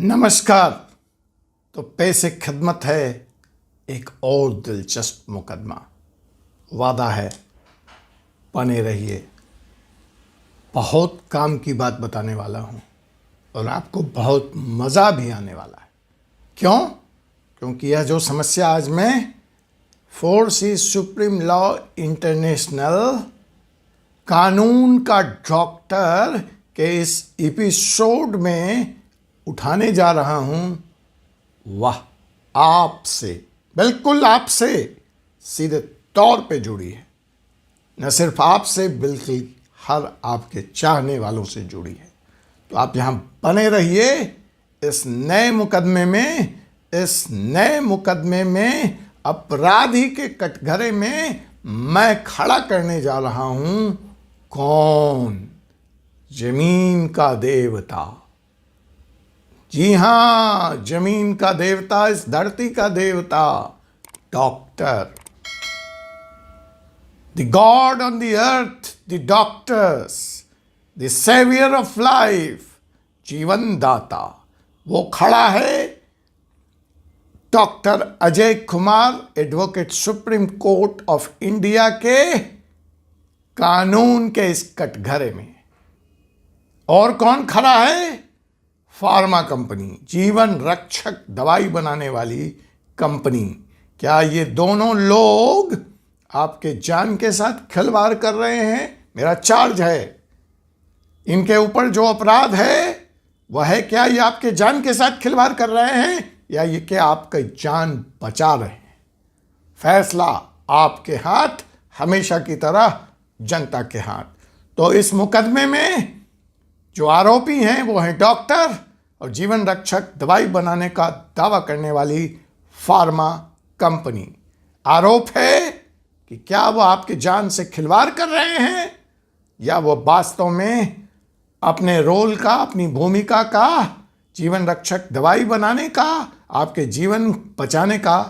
नमस्कार। तो पेश खिदमत है एक और दिलचस्प मुकदमा। वादा है बने रहिए। बहुत काम की बात बताने वाला हूँ और आपको बहुत मज़ा भी आने वाला है। क्यों? क्योंकि यह जो समस्या आज मैं फोर्स सुप्रीम लॉ इंटरनेशनल कानून का डॉक्टर के इस एपिसोड में उठाने जा रहा हूं, वह आपसे, बिल्कुल आपसे सीधे तौर पे जुड़ी है। न सिर्फ आपसे बल्कि हर आपके चाहने वालों से जुड़ी है। तो आप यहां बने रहिए। इस नए मुकदमे में अपराधी के कटघरे में मैं खड़ा करने जा रहा हूं कौन? जमीन का देवता। जी हां, जमीन का देवता, इस धरती का देवता, doctor. The god on the earth, the doctors, the saviour of life, जीवन दाता। वो खड़ा है doctor Ajay Kumar, advocate Supreme Court of India के कानून के इस कटघरे में। और कौन खड़ा है? फार्मा कंपनी, जीवन रक्षक दवाई बनाने वाली कंपनी। क्या ये दोनों लोग आपके जान के साथ खिलवाड़ कर रहे हैं? मेरा चार्ज है। इनके ऊपर जो अपराध है वह है, क्या ये आपके जान के साथ खिलवाड़ कर रहे हैं या ये क्या आपकी जान बचा रहे हैं? फैसला आपके हाथ, हमेशा की तरह जनता के हाथ। तो इस मुकदमे में जो आरोपी हैं वो हैं डॉक्टर और जीवन रक्षक दवाई बनाने का दावा करने वाली फार्मा कंपनी। आरोप है कि क्या वो आपके जान से खिलवाड़ कर रहे हैं या वो वास्तव में अपने रोल का, अपनी भूमिका का, जीवन रक्षक दवाई बनाने का, आपके जीवन बचाने का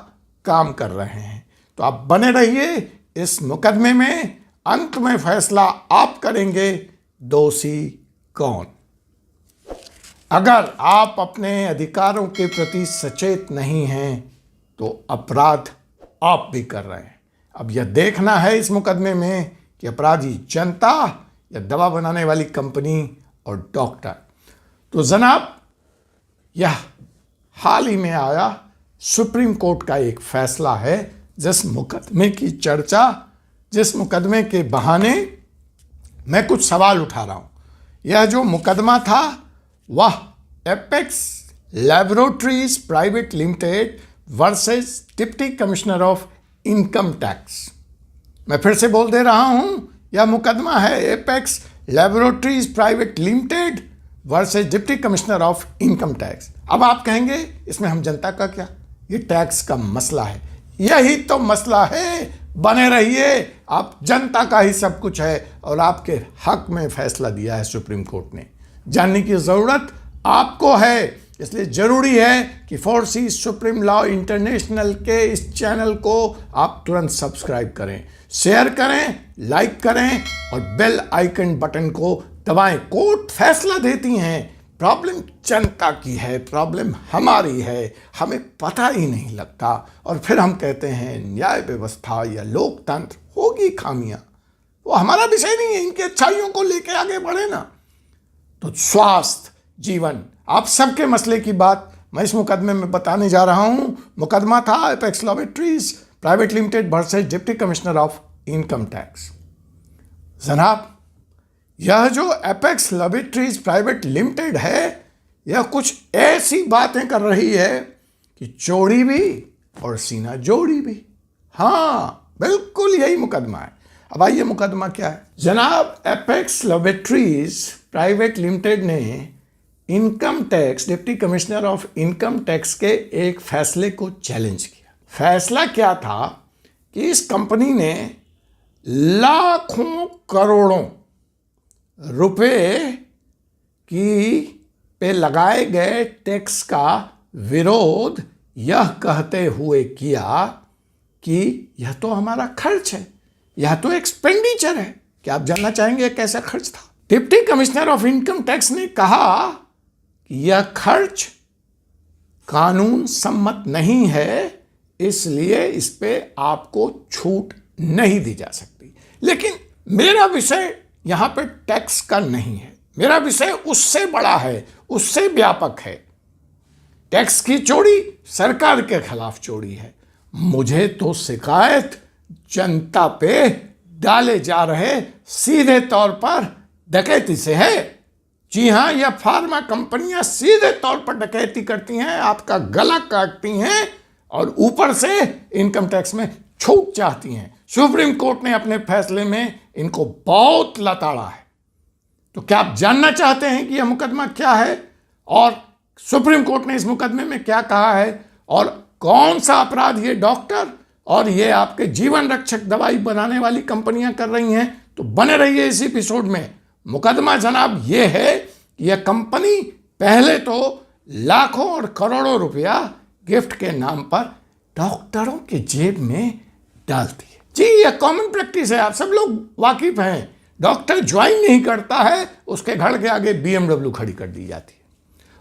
काम कर रहे हैं। तो आप बने रहिए इस मुकदमे में। अंत में फैसला आप करेंगे, दोषी कौन। अगर आप अपने अधिकारों के प्रति सचेत नहीं हैं तो अपराध आप भी कर रहे हैं। अब यह देखना है इस मुकदमे में कि अपराधी जनता या दवा बनाने वाली कंपनी और डॉक्टर। तो जनाब, यह हाल ही में आया सुप्रीम कोर्ट का एक फैसला है, जिस मुकदमे की चर्चा, जिस मुकदमे के बहाने मैं कुछ सवाल उठा रहा हूं। यह जो मुकदमा था वह apex laboratories private limited versus deputy commissioner of income tax. मैं फिर से बोल दे रहा हूं, यह मुकदमा है apex laboratories private limited versus deputy commissioner of income tax. अब आप कहेंगे इसमें हम जनता का क्या, ये टैक्स का मसला है। यही तो मसला है। बने रहिए, आप जनता का ही सब कुछ है और आपके हक में फैसला दिया है सुप्रीम कोर्ट ने। जानने की जरूरत आपको है, इसलिए जरूरी है कि फोर्स सुप्रीम लॉ इंटरनेशनल के इस चैनल को आप तुरंत सब्सक्राइब करें, शेयर करें, लाइक करें और बेल आइकन बटन को दबाएं। कोर्ट फैसला देती हैं, प्रॉब्लम जनता की है, प्रॉब्लम हमारी है, हमें पता ही नहीं लगता और फिर हम कहते हैं न्याय व्यवस्था या लोकतंत्र होगी खामियां। वो हमारा विषय नहीं है, इनकी अच्छाइयों को लेके आगे बढ़े ना। तो स्वास्थ्य, जीवन, आप सबके मसले की बात मैं इस मुकदमे में बताने जा रहा हूं। मुकदमा था apex laboratories private limited versus deputy commissioner of income tax. जनाब, यह जो एपेक्स लैबोरेटरीज प्राइवेट लिमिटेड है, यह कुछ ऐसी बातें कर रही है कि चोरी भी और सीना जोड़ी भी। हाँ, बिल्कुल यही मुकदमा है। अब आइए, मुकदमा क्या है जनाब। एपेक्स लैबोरेटरीज प्राइवेट लिमिटेड ने income tax, deputy commissioner of income tax के एक फैसले को चैलेंज किया। फैसला क्या था कि इस कंपनी ने लाखों करोड़ों रुपए की पे लगाए गए टैक्स का विरोध यह कहते हुए किया कि यह तो हमारा खर्च है, यह तो एक्सपेंडिचर है। क्या आप जानना चाहेंगे कैसा खर्च था? Deputy commissioner of income tax ने कहा कि यह खर्च कानून सम्मत नहीं है, इसलिए इस पे आपको छूट नहीं दी जा सकती। लेकिन मेरा विषय यहां पे टैक्स का नहीं है, मेरा विषय उससे बड़ा है, उससे व्यापक है। टैक्स की चोरी सरकार के खिलाफ चोरी है। मुझे तो शिकायत जनता पे डाले जा रहे सीधे तौर पर डकैती से है। जी हां, यह फार्मा कंपनियां सीधे तौर पर डकैती करती हैं, आपका गला काटती हैं और ऊपर से इनकम टैक्स में छूट चाहती हैं। सुप्रीम कोर्ट ने अपने फैसले में इनको बहुत लताड़ा है। तो क्या आप जानना चाहते हैं कि यह मुकदमा क्या है और सुप्रीम कोर्ट ने इस मुकदमे में क्या कहा है और कौन सा अपराध ये डॉक्टर और ये आपके जीवन रक्षक दवाई बनाने वाली कंपनियां कर रही हैं? तो बने रहिए इस एपिसोड में। मुकदमा जनाब ये है कि यह कंपनी पहले तो लाखों और करोड़ों रुपया गिफ्ट के नाम पर डॉक्टरों के जेब में डालती है। जी, यह कॉमन प्रैक्टिस है, आप सब लोग वाकिफ हैं। डॉक्टर ज्वाइन नहीं करता है, उसके घर के आगे BMW खड़ी कर दी जाती है,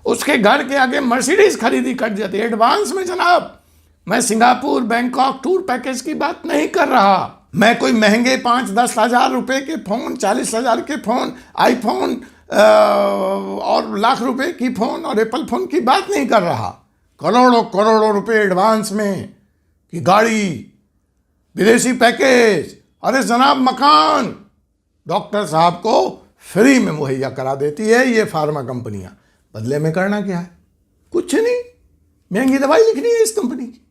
उसके घर के आगे मर्सिडीज खरीदी कर दी जाती है एडवांस में। जनाब, मैं सिंगापुर बैंकॉक टूर पैकेज की बात नहीं कर रहा, मैं कोई महंगे 5-10 हजार रुपए के फोन, 40 हजार के फोन, आईफोन और लाख रुपए की फोन और एप्पल फोन की बात नहीं कर रहा। करोड़ों करोड़ों रुपए एडवांस में कि गाड़ी, विदेशी पैकेज, अरे जनाब मकान डॉक्टर साहब को फ्री में मुहैया करा देती है ये फार्मा कंपनियां। बदले में करना क्या है? कुछ नहीं, महंगी दवाई लिखनी है इस कंपनी की।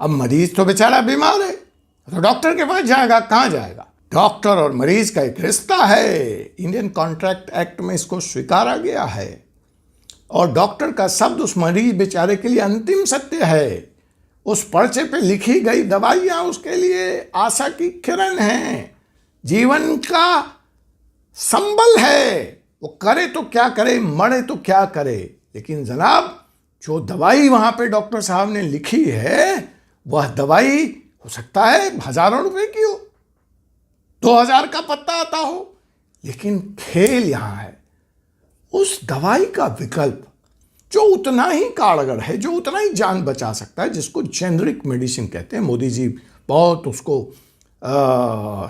अब मरीज तो बेचारा बीमार है तो डॉक्टर के पास जाएगा, कहां जाएगा? डॉक्टर और मरीज का एक रिश्ता है, इंडियन कॉन्ट्रैक्ट एक्ट में इसको स्वीकारा गया है और डॉक्टर का शब्द उस मरीज बेचारे के लिए अंतिम सत्य है। उस पर्चे पे लिखी गई दवाइयां उसके लिए आशा की किरण है, जीवन का संबल है। वो करे तो क्या करे, मरे तो क्या करे। लेकिन जनाब, जो दवाई वहां पे डॉक्टर साहब ने लिखी है वह दवाई हो सकता है हजारों रुपए की हो, 2000 का पत्ता आता हो, लेकिन खेल यहां है उस दवाई का विकल्प जो उतना ही कारगर है, जो उतना ही जान बचा सकता है, जिसको जेनरिक मेडिसिन कहते हैं। मोदी जी बहुत उसको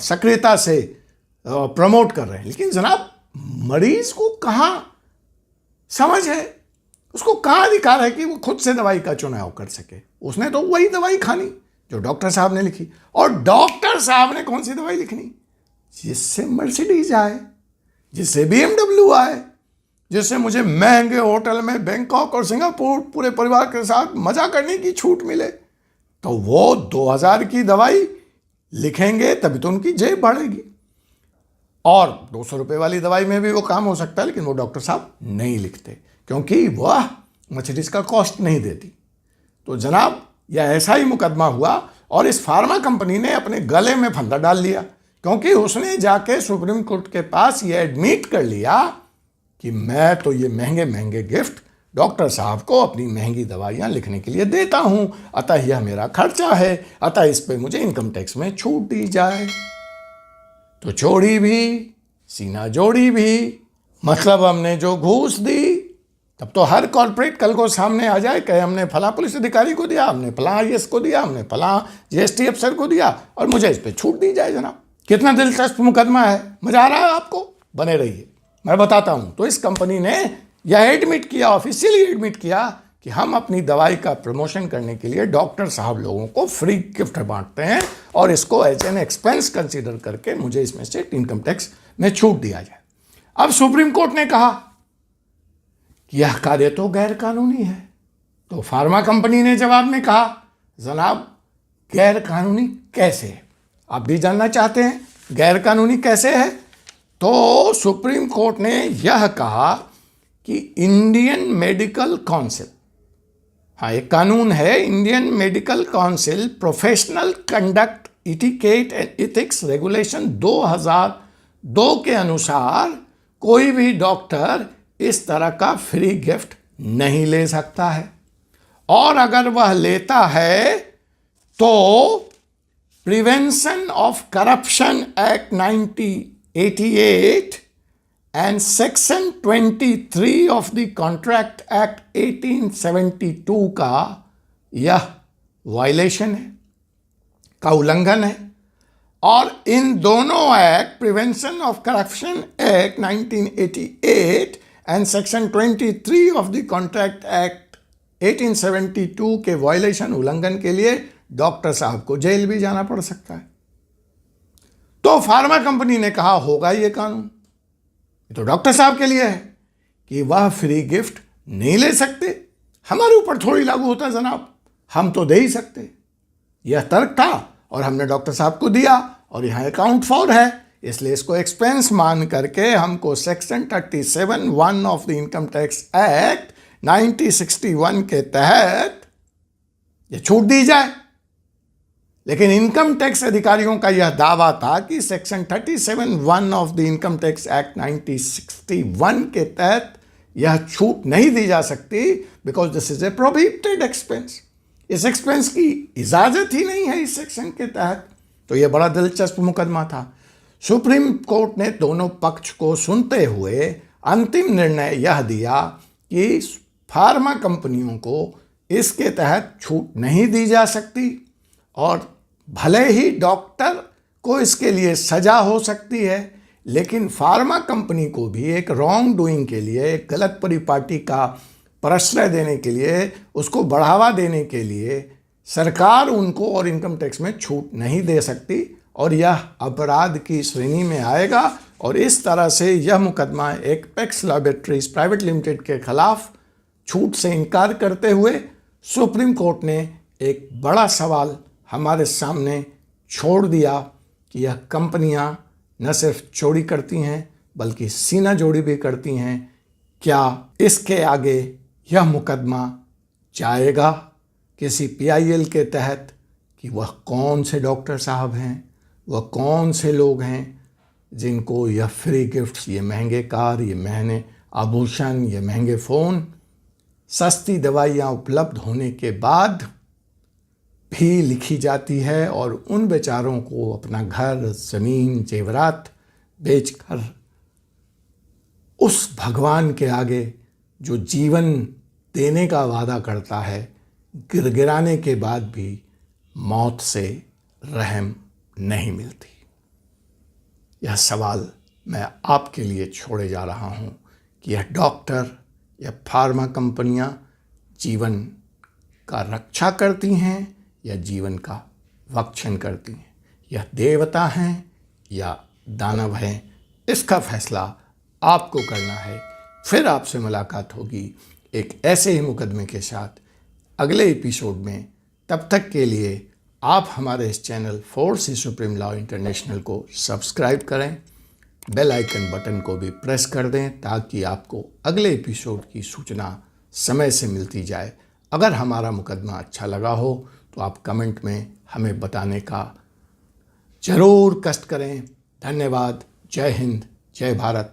सक्रियता से प्रमोट कर रहे हैं। लेकिन जनाब, मरीज को कहां समझ है, उसको कहां अधिकार है कि वो खुद से दवाई का चुनाव कर सके? उसने तो वही दवाई खानी जो डॉक्टर साहब ने लिखी। और डॉक्टर साहब ने कौन सी दवाई लिखनी? जिससे मर्सिडीज आए, जिससे BMW आए, जिससे मुझे महंगे होटल में बैंकॉक और सिंगापुर पूरे परिवार के साथ मजा करने की छूट मिले। तो वो 2000 की दवाई लिखेंगे तभी तो उनकी जेब बढ़ेगी। और 200 रुपए वाली दवाई में भी वो काम हो सकता है, लेकिन वो डॉक्टर साहब नहीं लिखते क्योंकि वह मर्सिडीज का कॉस्ट नहीं देती। तो जनाब, यह ऐसा ही मुकदमा हुआ और इस फार्मा कंपनी ने अपने गले में फंदा डाल लिया क्योंकि उसने जाके सुप्रीम कोर्ट के पास ये एडमिट कर लिया कि मैं तो ये महंगे महंगे गिफ्ट डॉक्टर साहब को अपनी महंगी दवाइयां लिखने के लिए देता हूं, अतः यह मेरा खर्चा है, अतः इस पे मुझे इनकम टैक्स में छूट दी जाए। तो छोड़ी भी, सीना जोड़ी भी, मतलब हमने जो घूस दी, तब तो हर कॉर्पोरेट कल को सामने आ जाए कहे हमने फला पुलिस अधिकारी को दिया, हमने फला IAS को दिया, हमने फला GST अफसर को दिया और मुझे इस पे छूट दी जाए। जनाब, कितना दिलचस्प मुकदमा है, मजा आ रहा है आपको? बने रहिए, मैं बताता हूं। तो इस कंपनी ने यह एडमिट किया, ऑफिशियली एडमिट किया कि हम अपनी दवाई का प्रमोशन करने के लिए डॉक्टर साहब लोगों को फ्री गिफ्ट बांटते हैं और इसको एज एन एक्सपेंस कंसीडर करके मुझे इसमें से इनकम टैक्स में छूट दिया जाए। अब सुप्रीम कोर्ट ने कहा कि यह कार्य तो गैर कानूनी है। तो फार्मा कंपनी ने जवाब में कहा, जनाब गैर कानूनी कैसे है? आप भी जानना चाहते हैं गैर कानूनी कैसे है? तो सुप्रीम कोर्ट ने यह कहा कि इंडियन मेडिकल काउंसिल, हाँ एक कानून है, Indian medical council professional conduct etiquette and ethics regulation 2002 के अनुसार कोई भी डॉक्टर इस तरह का फ्री गिफ्ट नहीं ले सकता है, और अगर वह लेता है तो prevention of corruption act 1988 and section 23 of the contract act 1872 का यह वायलेशन है, का उल्लंघन है। और इन दोनों act, prevention of corruption act 1988 and section 23 of the contract act 1872 के वायलेशन, उल्लंघन के लिए डॉक्टर साहब को जेल भी जाना पड़ सकता है। तो फार्मा कंपनी ने कहा होगा ये कानून, ये तो डॉक्टर साहब के लिए है कि वह फ्री गिफ्ट नहीं ले सकते, हमारे ऊपर थोड़ी लागू होता जनाब, हम तो दे ही सकते। यह तर्क था और हमने डॉक्टर साहब को दिया और यहां अकाउंट फॉर है, इसलिए इसको एक्सपेंस मान करके हमको section 37(1) of the income tax act 1961 के तहत यह छूट दी जाए। लेकिन इनकम टैक्स अधिकारियों का यह दावा था कि section 37(1) of the income tax act 1961 के तहत यह छूट नहीं दी जा सकती, because this is a prohibited expense. इस एक्सपेंस की इजाजत ही नहीं है इस सेक्शन के तहत। तो यह बड़ा दिलचस्प मुकदमा था। सुप्रीम कोर्ट ने दोनों पक्ष को सुनते हुए अंतिम निर्णय यह दिया कि फार्मा कंपनियों को इसके तहत छूट नहीं दी जा सकती, और भले ही डॉक्टर को इसके लिए सजा हो सकती है, लेकिन फार्मा कंपनी को भी एक रॉन्ग डूइंग के लिए, एक गलत परिपाटी का प्रश्रय देने के लिए, उसको बढ़ावा देने के लिए सरकार उनको और इनकम टैक्स में छूट नहीं दे सकती, और यह अपराध की श्रेणी में आएगा। और इस तरह से यह मुकदमा एपेक्स लैबोरेटरीज प्राइवेट लिमिटेड के खिलाफ छूट से इनकार करते हुए सुप्रीम कोर्ट ने एक बड़ा सवाल हमारे सामने छोड़ दिया कि यह कंपनियां न सिर्फ चोरी करती हैं बल्कि सीना जोड़ी भी करती हैं। क्या इसके आगे यह मुकदमा जाएगा किसी PIL के तहत कि वह कौन से डॉक्टर साहब हैं, वह कौन से लोग हैं जिनको यह फ्री गिफ्ट्स, ये महंगे कार, ये महंगे आभूषण, ये महंगे फ़ोन, सस्ती दवाइयाँ उपलब्ध होने के बाद भी लिखी जाती है, और उन बेचारों को अपना घर, ज़मीन, जेवरात बेचकर उस भगवान के आगे जो जीवन देने का वादा करता है, गिड़गिड़ाने के बाद भी मौत से रहम नहीं मिलती। यह सवाल मैं आपके लिए छोड़े जा रहा हूं कि यह डॉक्टर या फार्मा कंपनियां जीवन का रक्षा करती हैं या जीवन का भक्षण करती हैं, यह देवता हैं या दानव हैं, इसका फैसला आपको करना है। फिर आपसे मुलाकात होगी एक ऐसे ही मुकदमे के साथ अगले एपिसोड में। तब तक के लिए आप हमारे इस channel force supreme law international को सब्सक्राइब करें, बेल आइकन बटन को भी प्रेस कर दें ताकि आपको अगले एपिसोड की सूचना समय से मिलती जाए। अगर हमारा मुकदमा अच्छा लगा हो तो आप कमेंट में हमें बताने का ज़रूर कष्ट करें। धन्यवाद। जय हिंद, जय भारत।